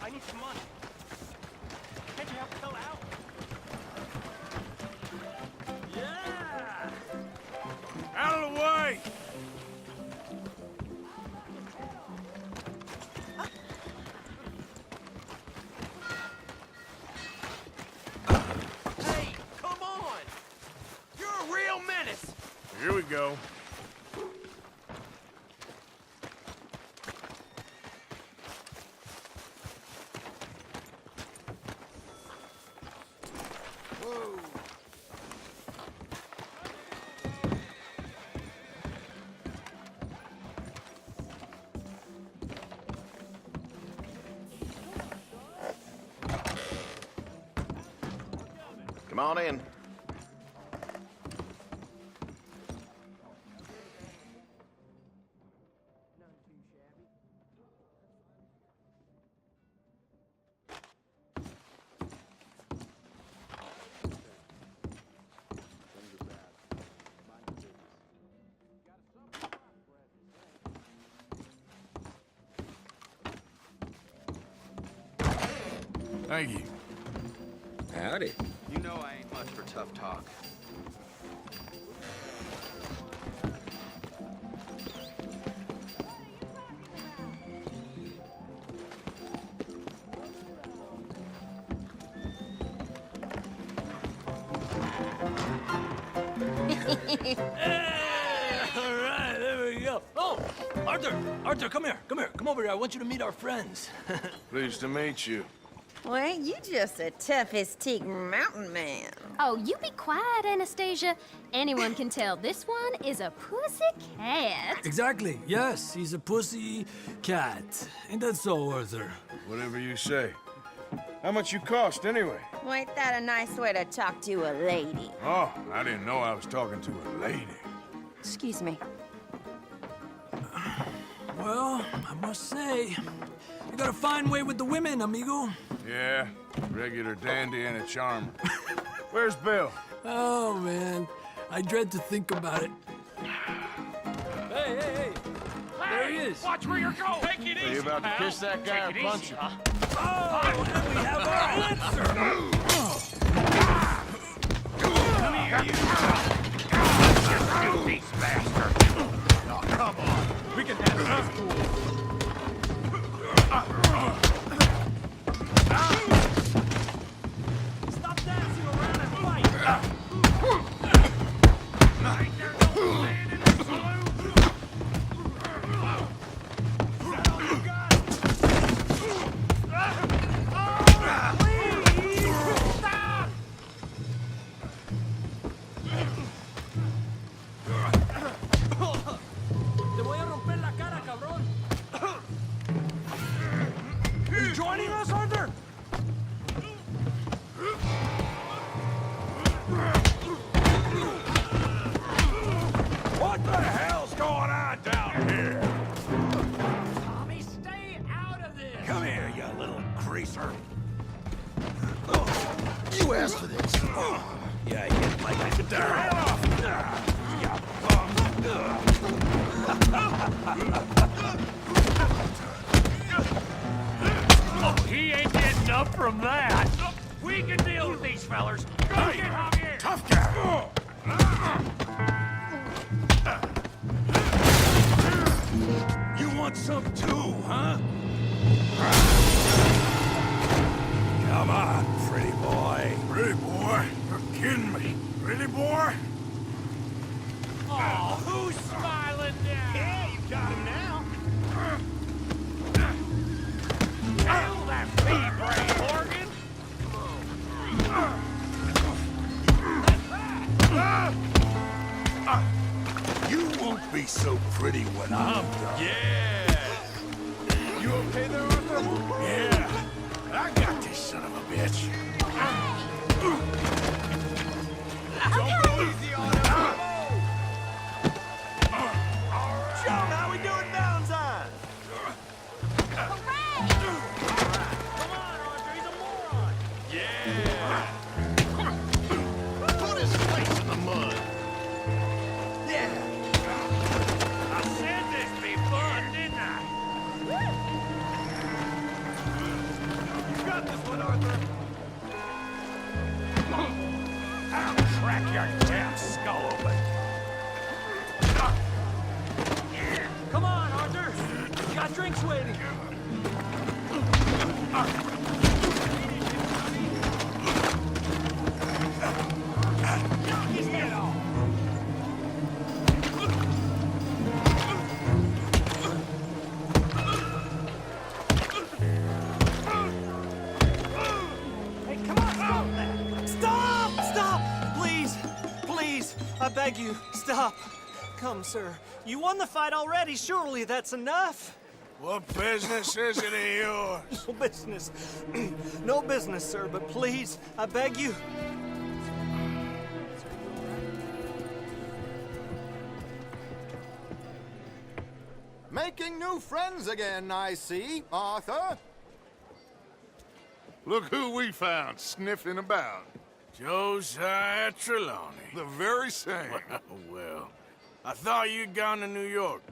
I need some money. Can't you help Phil out? Yeah! Out of the way! Hey, come on! You're a real menace! Here we go. Come on in. Thank you. Howdy. You know I ain't much for tough talk. All right, there we go. Oh, Arthur, come here. Come over here. I want you to meet our friends. Pleased to meet you. Well, you just a tough-as-teak mountain man. Oh, you be quiet, Anastasia. Anyone can tell this one is a pussy cat. Exactly. Yes, he's a pussy cat. Ain't that so, Arthur? Whatever you say. How much you cost, anyway? Well, ain't that a nice way to talk to a lady? Oh, I didn't know I was talking to a lady. Excuse me. Well, I must say, you got a fine way with the women, amigo. Yeah, regular dandy and a charmer. Where's Bill? Oh, man. I dread to think about it. Hey! There he is. Watch where you're going! Take it easy, Are you about to kiss that guy or punch him? Oh, and we have our answer. Come here, you! You beast bastard! Oh, come on! We can handle this fool! Stop dancing around and fight. Ain't there no man in this saloon? Is that all you got? Please! Stop! Te voy a romper la cara, cabrón. Are you joining us, Arthur? What the hell's going on down here? Tommy, stay out of this. Come here, you little greaser. You asked for this. Yeah, I get like I could die. Off. You bum. Oh, he ain't getting up from that. We can deal with these fellers. Go get Javier. Tough guy. You want some too, huh? Come on, pretty boy. Pretty boy, you're kidding me. Pretty boy? Oh, who's smiling now? Yeah, you got him now. Kill that pea-brain organ. You won't be so pretty when I'm done. Yeah. You okay there, Arthur? Yeah, I got this son of a bitch. Don't go easy on him. Joan, how we doing Valentine? Hooray! Come on, Arthur, he's a moron. Yeah. Put his face in the mud. Yeah. I said this be fun, didn't I? drink's waiting. Hey, come on, stop that! Stop! Stop! Please! Please! I beg you, stop. Come, sir. You won the fight already. Surely that's enough. What business is it of yours? No business. No business, sir, but please, I beg you. Making new friends again, I see, Arthur. Look who we found sniffing about. Josiah Trelawney. The very same. Well, I thought you'd gone to New York.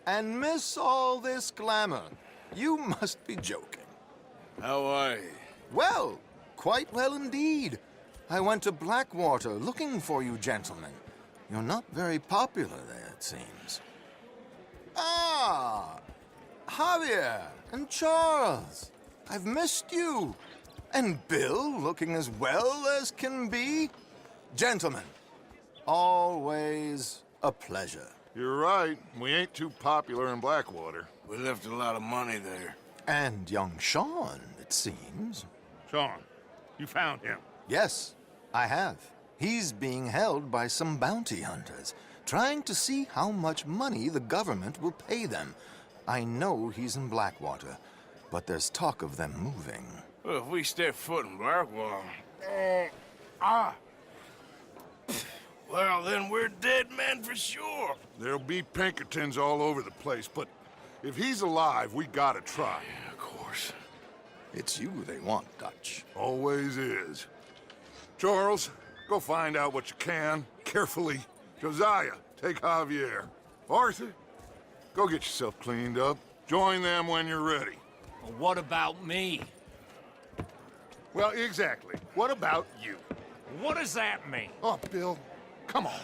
And miss all this glamour. You must be joking. How are you? Well, quite well indeed. I went to Blackwater looking for you gentlemen. You're not very popular there, it seems. Ah, Javier and Charles. I've missed you. And Bill looking as well as can be. Gentlemen, always a pleasure. You're right. We ain't too popular in Blackwater. We left a lot of money there. And young Sean, it seems. Sean, you found him. Yes, I have. He's being held by some bounty hunters, trying to see how much money the government will pay them. I know he's in Blackwater, but there's talk of them moving. Well, if we step foot in Blackwater... Well, then we're dead men for sure. There'll be Pinkertons all over the place, but if he's alive, we gotta try. Yeah, of course. It's you they want, Dutch. Always is. Charles, go find out what you can, carefully. Josiah, take Javier. Arthur, go get yourself cleaned up. Join them when you're ready. Well, what about me? Well, exactly. What about you? What does that mean? Oh, Bill, come on.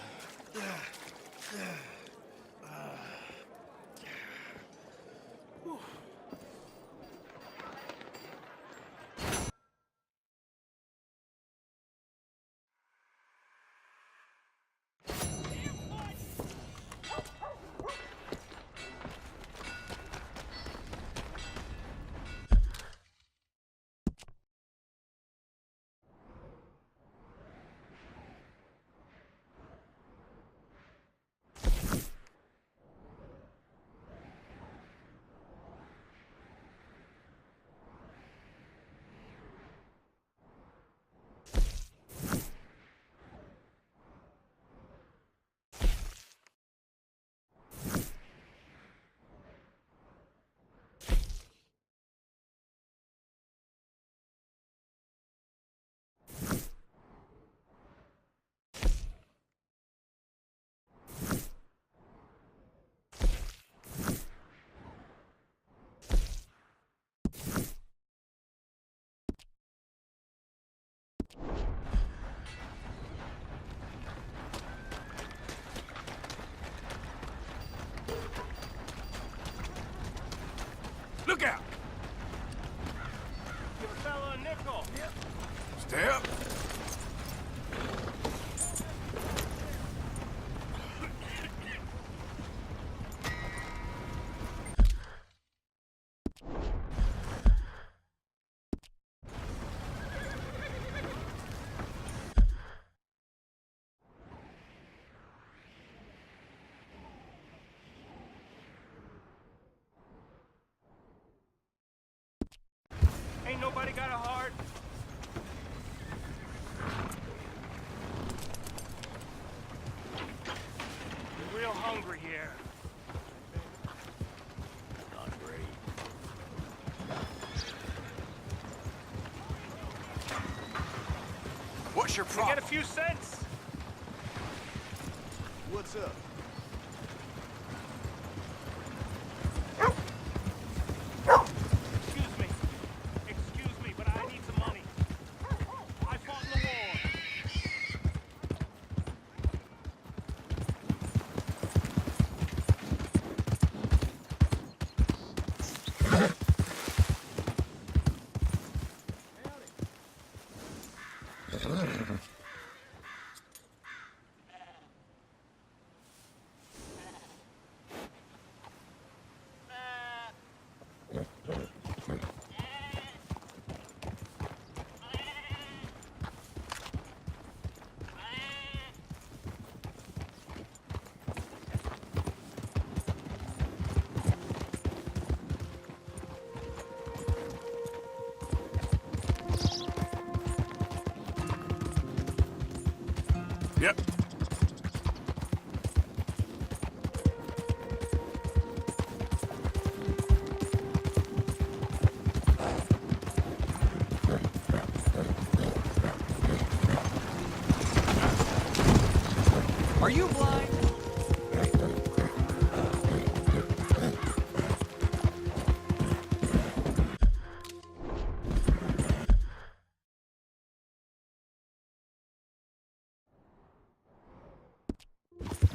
Look out! Give a fella a nickel. Step. Ain't nobody got a heart. We're real hungry here. Hungry. What's your We problem? get a few cents. What's up? Excuse me, but I need some money. I fought in the war. Yep. Are you blind?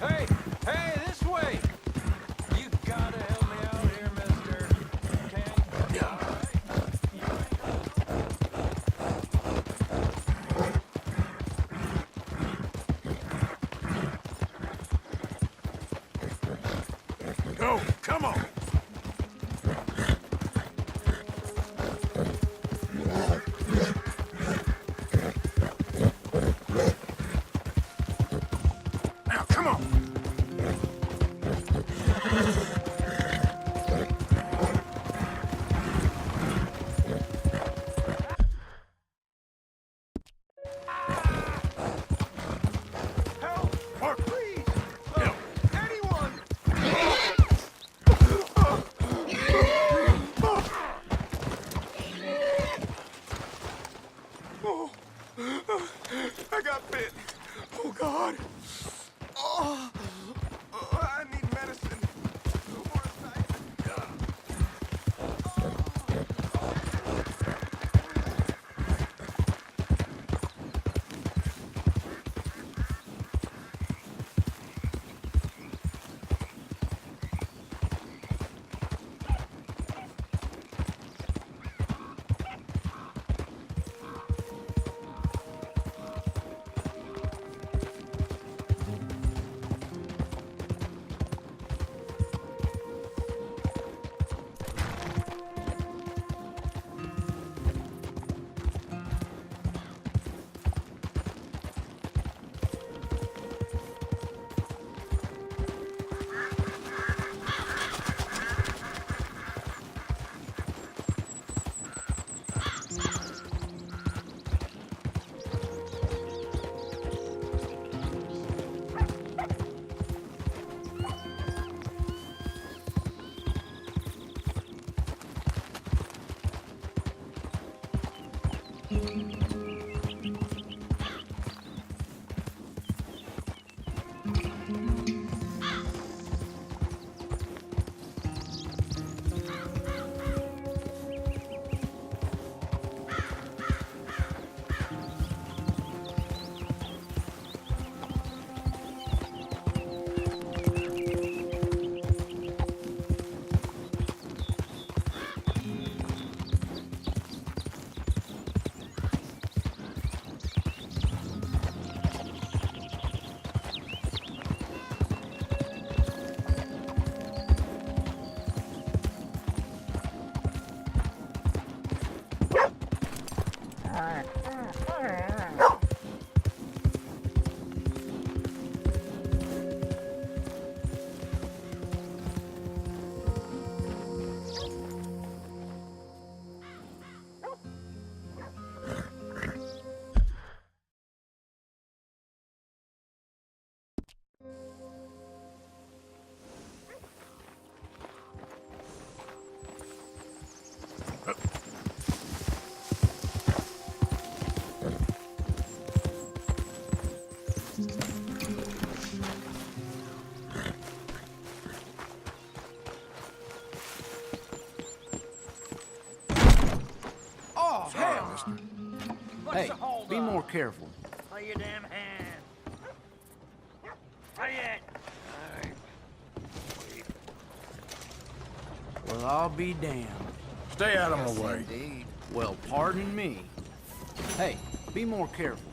Hey! Hey, this way! You gotta help me out here, mister. Go, come on. Now, come on. Help! Mark. Please! Help. Anyone! Oh, I got bit. Oh, God. Oh, I need medicine. More assignment. Hey, be more careful. Lay your damn hand. Lay it. Well, I'll be damned. Stay out of my way. Indeed. Well, pardon me. Hey, be more careful.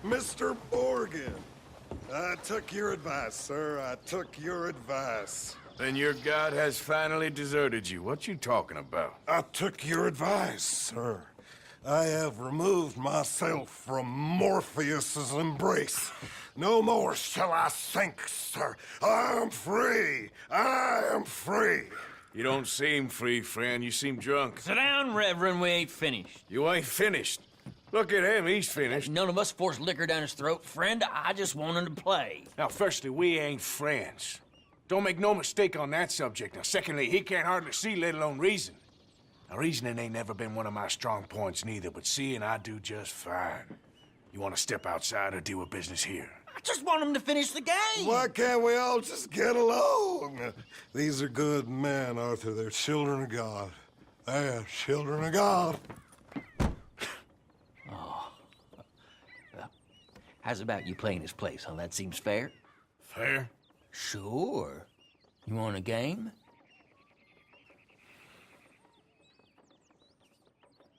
Mr. Morgan, I took your advice, sir. I took your advice. Then your god has finally deserted you. What you talking about? I took your advice, sir. I have removed myself from Morpheus's embrace. No more shall I sink, sir. I am free. I am free. You don't seem free, friend. You seem drunk. Sit down, Reverend. We ain't finished. You ain't finished. Look at him. He's finished. None of us forced liquor down his throat, friend. I just want him to play. Now, firstly, we ain't friends. Don't make no mistake on that subject. Now, secondly, he can't hardly see, let alone reason. Now, reasoning ain't never been one of my strong points neither, but seeing I do just fine. You want to step outside or deal with business here? I just want him to finish the game. Why can't we all just get along? These are good men, Arthur. They're children of God. They're children of God. How's about you playing his place, huh? That seems fair? Fair? Sure. You want a game?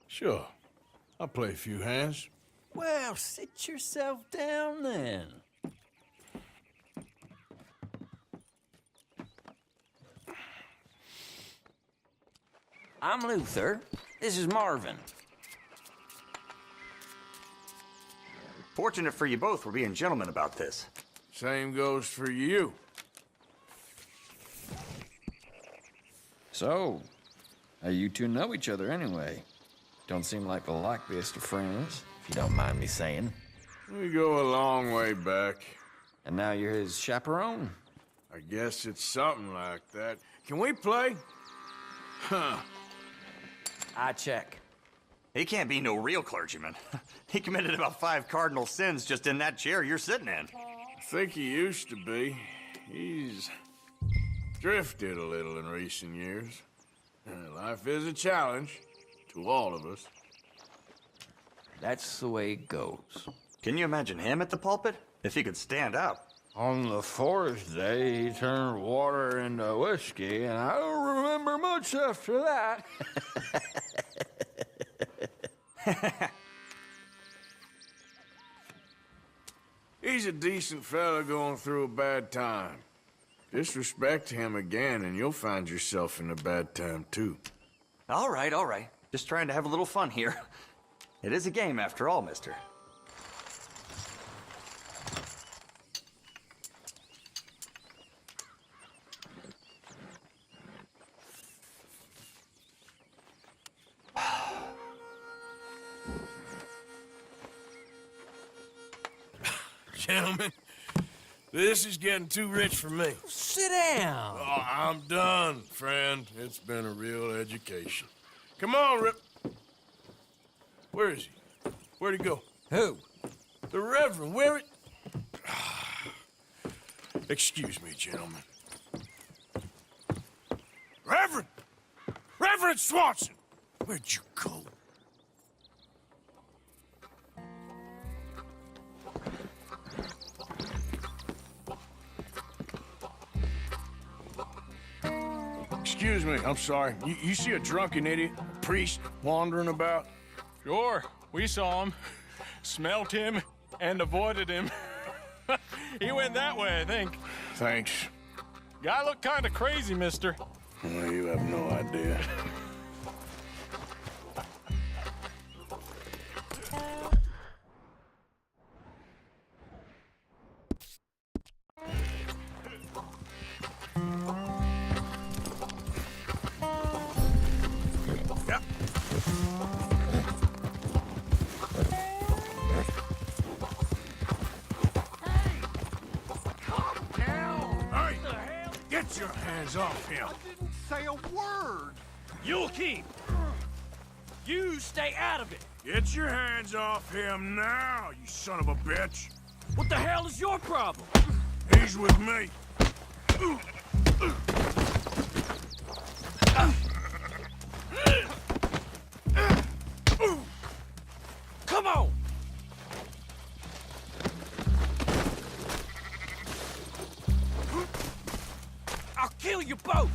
Sure. I'll play a few hands. Well, sit yourself down then. I'm Luther. This is Marvin. Fortunate for you both, we're being gentlemen about this. Same goes for you. So, how you two know each other anyway? Don't seem like the likeliest of friends, if you don't mind me saying. We go a long way back. And now you're his chaperone? I guess it's something like that. Can we play? Huh. I check. He can't be no real clergyman. He committed about 5 cardinal sins just in that chair you're sitting in. I think he used to be. He's drifted a little in recent years. Life is a challenge to all of us. That's the way it goes. Can you imagine him at the pulpit? If he could stand up. On the 4th day, he turned water into whiskey, and I don't remember much after that. He's a decent fella going through a bad time. Disrespect him again, and you'll find yourself in a bad time, too. All right, all right. Just trying to have a little fun here. It is a game after all, mister. Gentlemen, this is getting too rich for me. Sit down. Oh, I'm done, friend. It's been a real education. Come on, Rip. Where is he? Where'd he go? Who? The Reverend. Where it? Excuse me, gentlemen. Reverend! Reverend Swanson! Where'd you go? Excuse me, I'm sorry. You see a drunken idiot, a priest, wandering about? Sure, we saw him, smelt him, and avoided him. He went that way, I think. Thanks. Guy looked kind of crazy, mister. Well, you have no idea. Get your hands off him! I didn't say a word! You'll keep. You stay out of it. Get your hands off him now, you son of a bitch! What the hell is your problem? He's with me. Come on! I'll kill you both!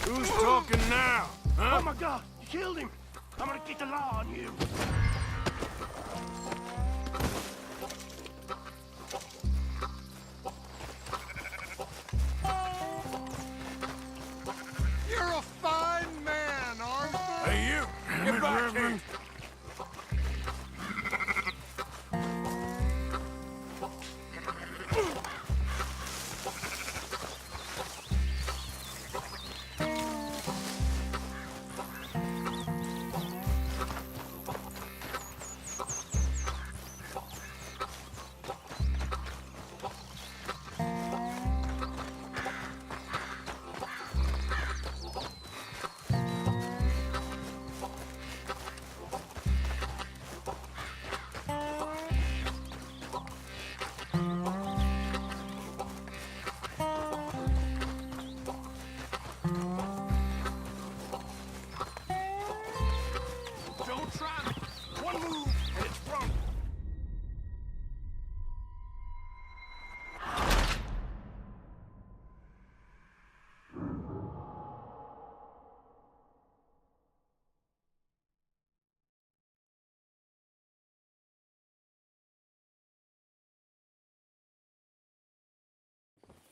Who's talking now? Huh? Oh my God, you killed him! I'm gonna get the law on you! You're a fine man, Arthur. Hey, you! Get back here!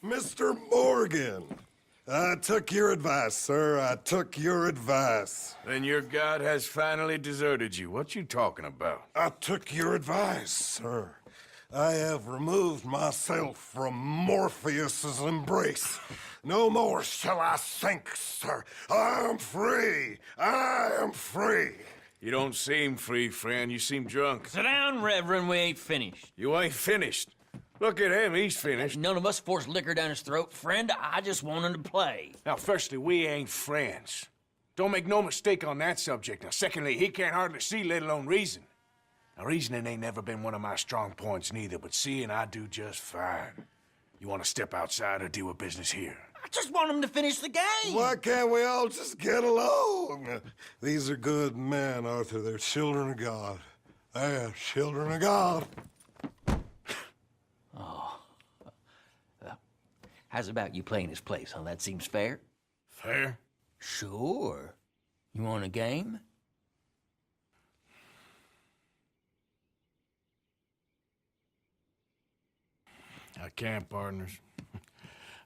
Mr. Morgan. I took your advice, sir. I took your advice. Then your god has finally deserted you. What you talking about? I took your advice, sir. I have removed myself from Morpheus's embrace. No more shall I sink, sir. I am free. I am free. You don't seem free, friend. You seem drunk. Sit down, Reverend. We ain't finished. You ain't finished. Look at him. He's finished. None of us forced liquor down his throat. Friend, I just want him to play. Now, firstly, we ain't friends. Don't make no mistake on that subject. Now, secondly, he can't hardly see, let alone reason. Now, reasoning ain't never been one of my strong points neither, but seeing I do just fine. You want to step outside or deal with business here? I just want him to finish the game. Why can't we all just get along? These are good men, Arthur. They're children of God. They're children of God. How's about you playing his place, huh? That seems fair? Fair? Sure. You want a game? I can't, partners.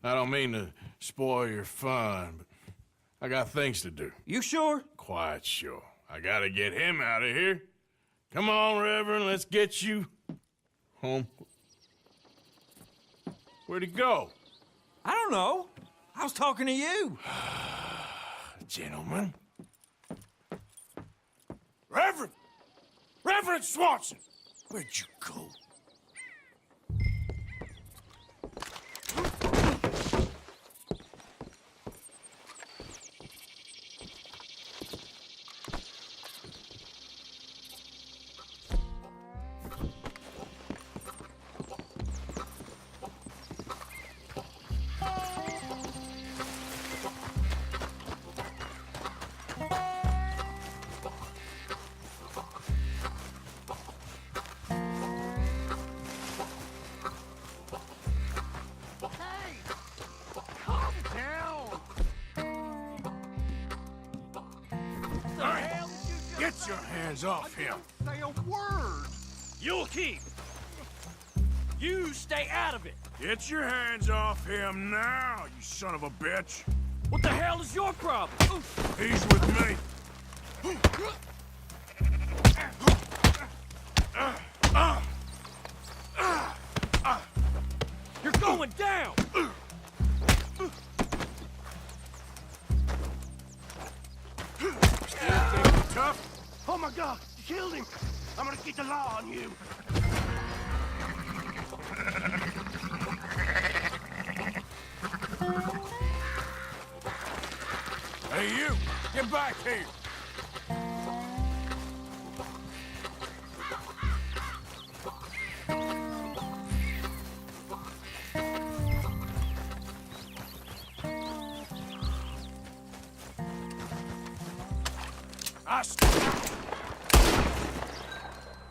I don't mean to spoil your fun, but I got things to do. You sure? Quite sure. I gotta get him out of here. Come on, Reverend, let's get you home. Where'd he go? I don't know. I was talking to you. Gentlemen. Reverend! Reverend Swanson! Where'd you go? Get your hands off him. Say a word. You'll keep. You stay out of it. Get your hands off him now, you son of a bitch. What the hell is your problem? He's with me. You're going down. Tough? Oh my God, you killed him. I'm gonna get the law on you. Hey, you! Get back here!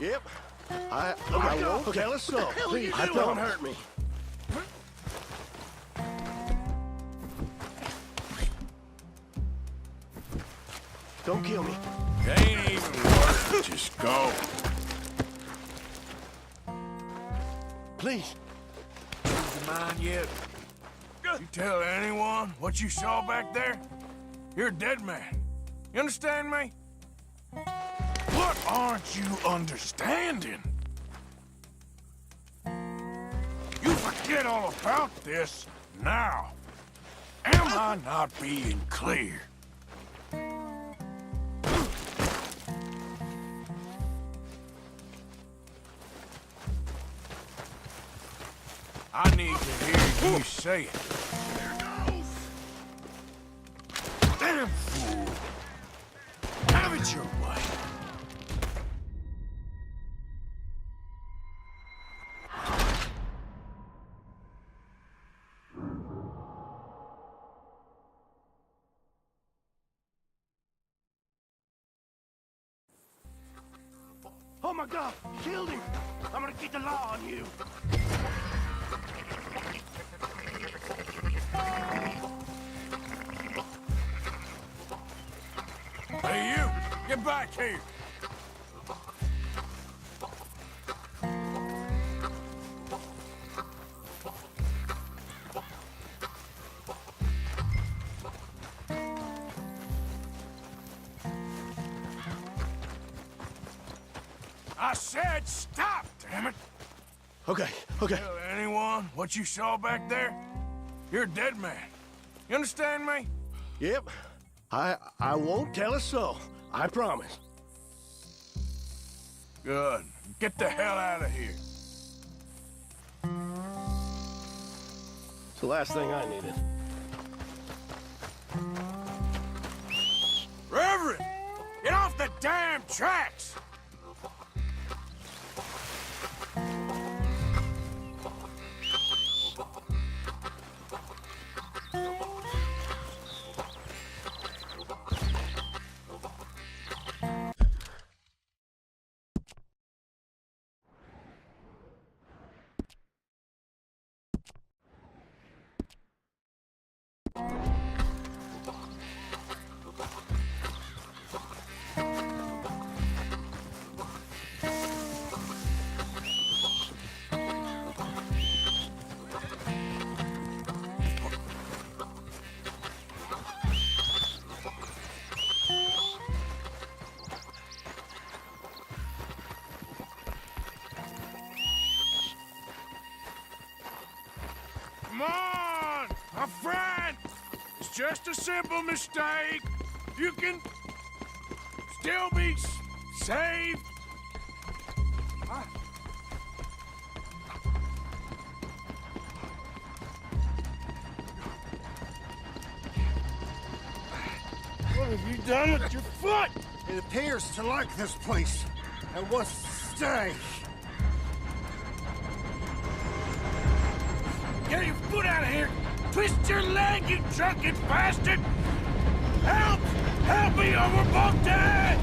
Yep. I won't tell a soul. Please, don't hurt me. Don't kill me. It ain't even worth it. Just go. Please. Change your mind yet? You tell anyone what you saw back there? You're a dead man. You understand me? What aren't you understanding? You forget all about this now. Am I not being clear? I need to hear you say it. There goes! Damn fool! Have it your way. Oh my God, you killed him. I'm gonna get the law on you. Hey, you! Get back here! I said stop, damn it! Okay, okay. Tell anyone what you saw back there? You're a dead man. You understand me? Yep. I won't tell a soul. I promise. Good. Get the hell out of here. It's the last thing I needed. Reverend! Get off the damn tracks! Come on, my friend! It's just a simple mistake. You can still be saved. What have you done with your foot? It appears to like this place and wants to stay. Get your foot out of here! Twist your leg, you drunken bastard! Help! Help me, or we're both dead!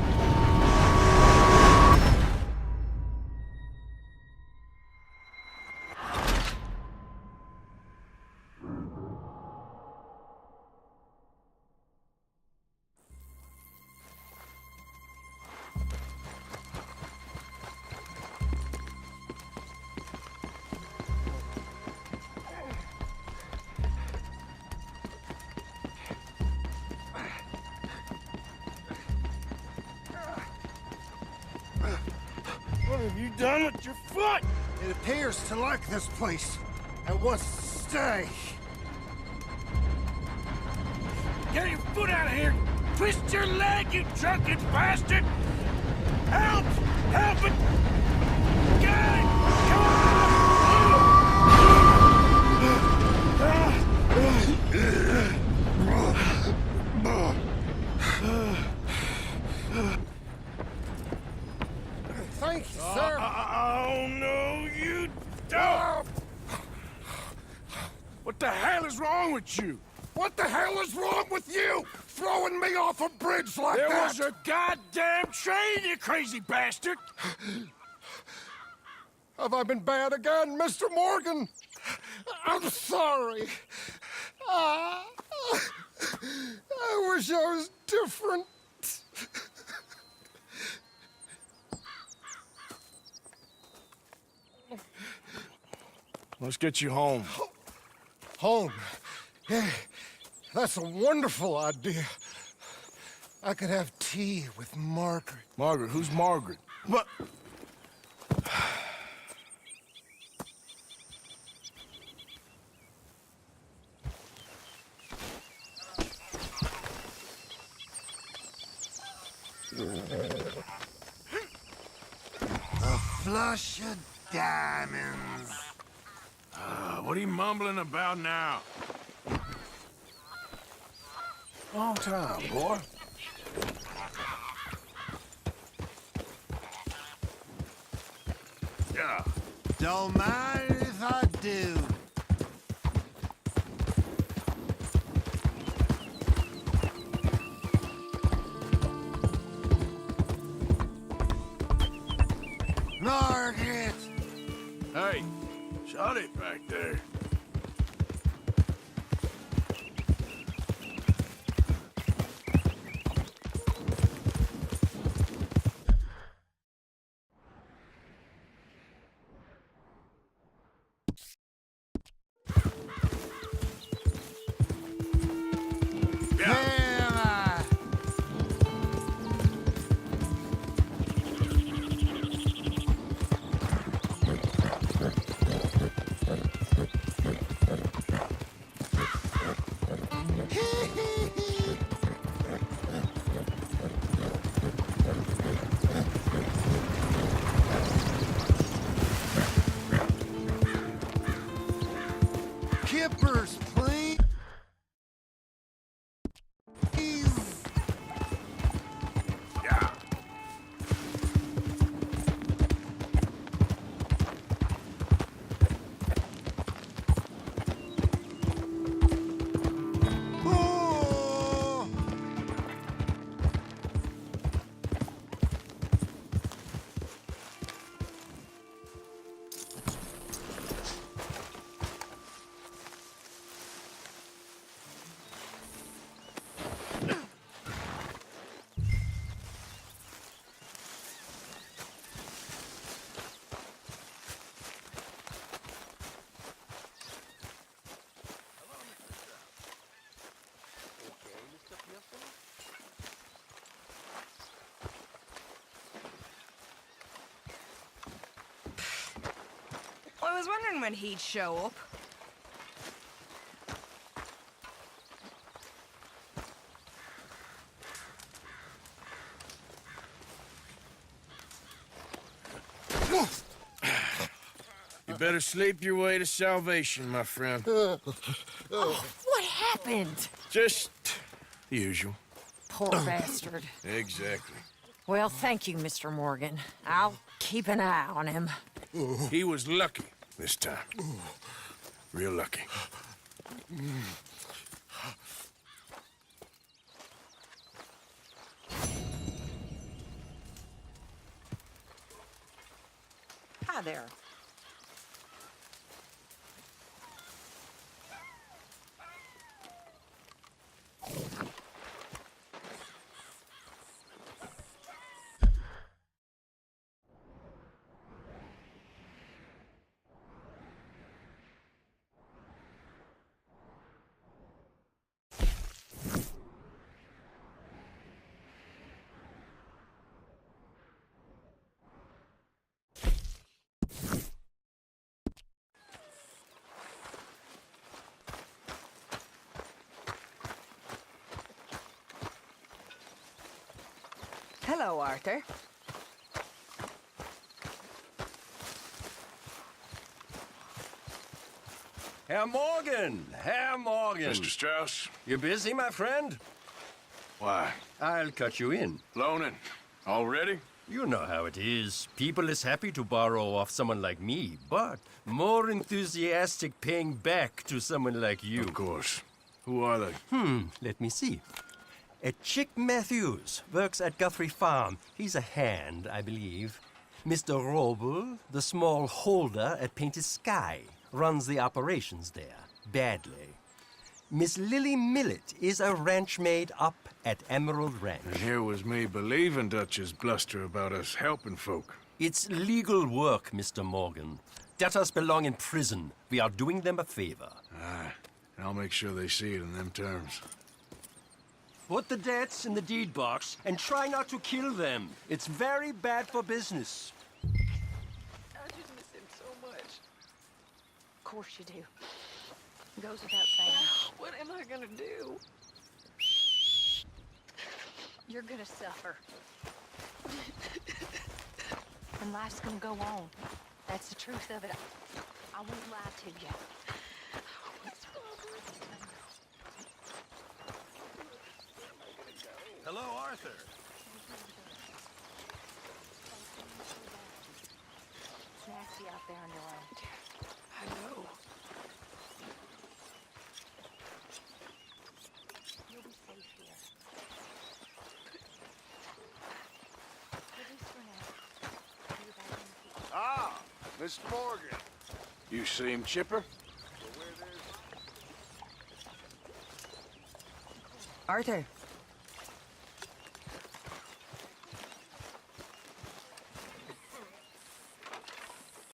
What have you done with your foot? It appears to like this place and wants to stay. Get your foot out of here! Twist your leg, you drunken bastard! Help! Help it! Get it! Thank you, sir. Oh, no, you don't! What the hell is wrong with you? What the hell is wrong with you? Throwing me off a bridge like There that? was a goddamn train, you crazy bastard! Have I been bad again, Mr. Morgan? I'm sorry. I wish I was different. Let's get you home. Home? Yeah, that's a wonderful idea. I could have tea with Margaret. Margaret? Who's Margaret? What? A flush of diamonds. What are you mumbling about now? Long time, boy. Yeah. Don't mind if I do. Margaret! Hey, shut it back there. Yeah. 'Cause zippers, please. Yeah. Oh! I was wondering when he'd show up. You better sleep your way to salvation, my friend. What happened? Just the usual. Poor bastard. Exactly. Well, thank you, Mr. Morgan. I'll keep an eye on him. He was lucky this time. Real lucky. Hi there. Hello, Arthur. Herr Morgan! Herr Morgan! Mr. Strauss? You busy, my friend? Why? I'll cut you in. Loaning. Already? You know how it is. People is happy to borrow off someone like me, but more enthusiastic paying back to someone like you. Of course. Who are they? Let me see. Chick Matthews works at Guthrie Farm. He's a hand, I believe. Mr. Roble, the small holder at Painted Sky, runs the operations there, badly. Miss Lily Millet is a ranch maid up at Emerald Ranch. And here was me believing Dutch's bluster about us helping folk. It's legal work, Mr. Morgan. Debtors belong in prison. We are doing them a favor. Aye, and I'll make sure they see it in them terms. Put the debts in the deed box and try not to kill them. It's very bad for business. I just miss him so much. Of course you do. Goes without saying. What am I gonna do? You're gonna suffer. And life's gonna go on. That's the truth of it. I won't lie to you. Hello, Arthur. It's nasty out there on your own. I know. You'll be safe here. At least for now. You're back in the kitchen. Ah, Miss Morgan. You seem chipper? Arthur,